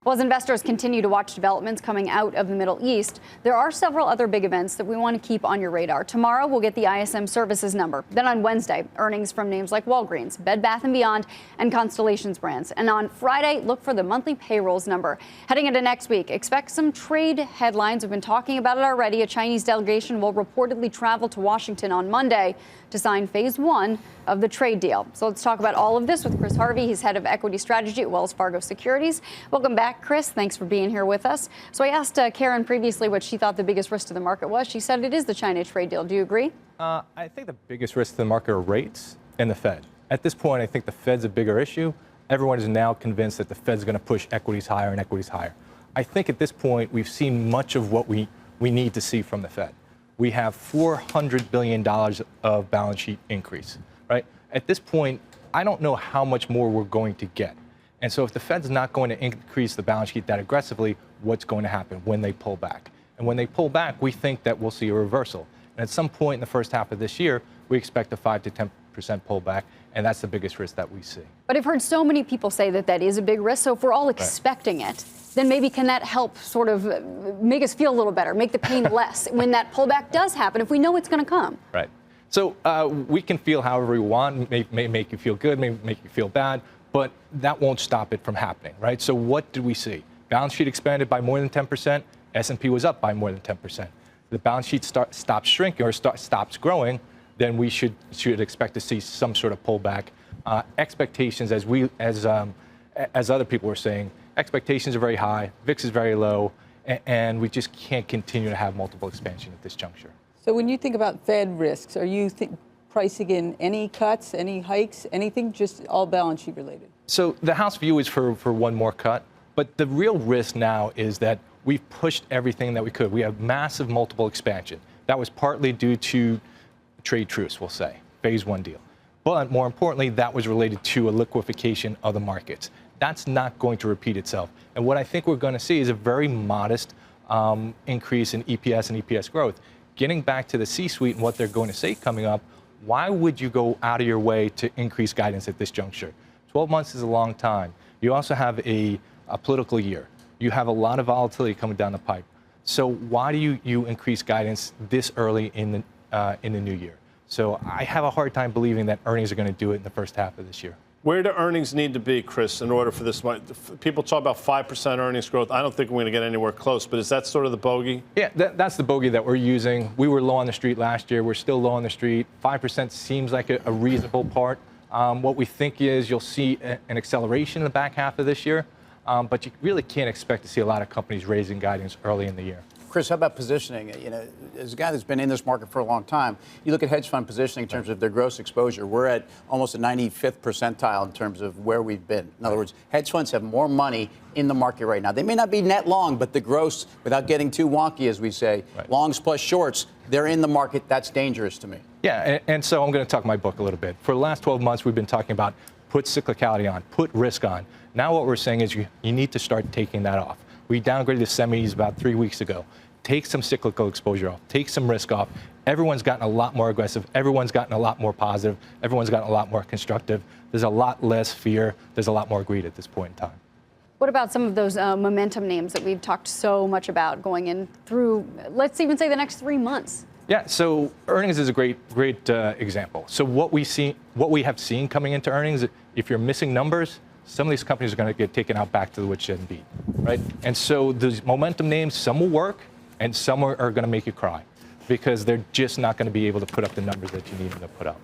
Well, as investors continue to watch developments coming out of the Middle East, there are several other big events that we want to keep on your radar. Tomorrow, we'll get the ISM services number. Then on Wednesday, earnings from names like Walgreens, Bed Bath & Beyond, and Constellation's brands. And on Friday, look for the monthly payrolls number. Heading into next week, expect some trade headlines. We've been talking about it already. A Chinese delegation will reportedly travel to Washington on Monday to sign phase 1 of the trade deal. So let's talk about all of this with Chris Harvey. He's head of equity strategy at Wells Fargo Securities. Welcome back, Chris. Thanks for being here with us. So I asked Karen previously what she thought the biggest risk to the market was. She said it is the China trade deal. Do you agree? I think the biggest risk to the market are rates and the Fed. At this point, I think the Fed's a bigger issue. Everyone is now convinced that the Fed's going to push equities higher and equities higher. I think at this point, we've seen much of what we need to see from the Fed. We have $400 billion of balance sheet increase, right? At this point, I don't know how much more we're going to get. And so if the Fed's not going to increase the balance sheet that aggressively, what's going to happen when they pull back? And when they pull back, we think that we'll see a reversal. And at some point in the first half of this year, we expect a 5 to 10% pullback, and that's the biggest risk that we see. But I've heard so many people say that that is a big risk. So if we're all expecting it, then maybe can that help sort of make us feel a little better, make the pain less when that pullback does happen, if we know it's going to come? Right. So we can feel however we want, may make you feel good, may make you feel bad, but that won't stop it from happening, right? So what did we see? Balance sheet expanded by more than 10%. S&P was up by more than 10%. The balance sheet stops shrinking or stops growing, then we should expect to see some sort of pullback. Expectations, as other people were saying, expectations are very high, VIX is very low, and we just can't continue to have multiple expansion at this juncture. So when you think about Fed risks, are you pricing in any cuts, any hikes, anything, just all balance sheet related? So the House view is for one more cut, but the real risk now is that we've pushed everything that we could. We have massive multiple expansion. That was partly due to trade truce, we'll say, phase 1 deal. But more importantly, that was related to a liquefaction of the markets. That's not going to repeat itself. And what I think we're going to see is a very modest increase in EPS and EPS growth. Getting back to the C-suite and what they're going to say coming up, why would you go out of your way to increase guidance at this juncture? 12 months is a long time. You also have a political year. You have a lot of volatility coming down the pipe. So why do you increase guidance this early in the new year? So I have a hard time believing that earnings are going to do it in the first half of this year. Where do earnings need to be, Chris, in order for this? People talk about 5% earnings growth. I don't think we're going to get anywhere close, but is that sort of the bogey? Yeah, that's the bogey that we're using. We were low on the street last year. We're still low on the street. 5% seems like a reasonable part. What we think is you'll see an acceleration in the back half of this year, but you really can't expect to see a lot of companies raising guidance early in the year. Chris, how about positioning? You know, as a guy that's been in this market for a long time, you look at hedge fund positioning in terms of their gross exposure. We're at almost a 95th percentile in terms of where we've been. In other words, hedge funds have more money in the market right now. They may not be net long, but the gross, without getting too wonky, as we say, longs plus shorts, they're in the market. That's dangerous to me. Yeah, and so I'm going to talk my book a little bit. For the last 12 months, we've been talking about put cyclicality on, put risk on. Now what we're saying is you need to start taking that off. We downgraded the semis about 3 weeks ago. Take some cyclical exposure off. Take some risk off. Everyone's gotten a lot more aggressive. Everyone's gotten a lot more positive. Everyone's gotten a lot more constructive. There's a lot less fear. There's a lot more greed at this point in time. What about some of those momentum names that we've talked so much about going in through, let's even say, the next 3 months? Yeah, so earnings is a great example. So what we have seen coming into earnings, if you're missing numbers, some of these companies are going to get taken out back to the woodshed and beat, right? And so those momentum names, some will work, and some are going to make you cry because they're just not going to be able to put up the numbers that you need them to put up.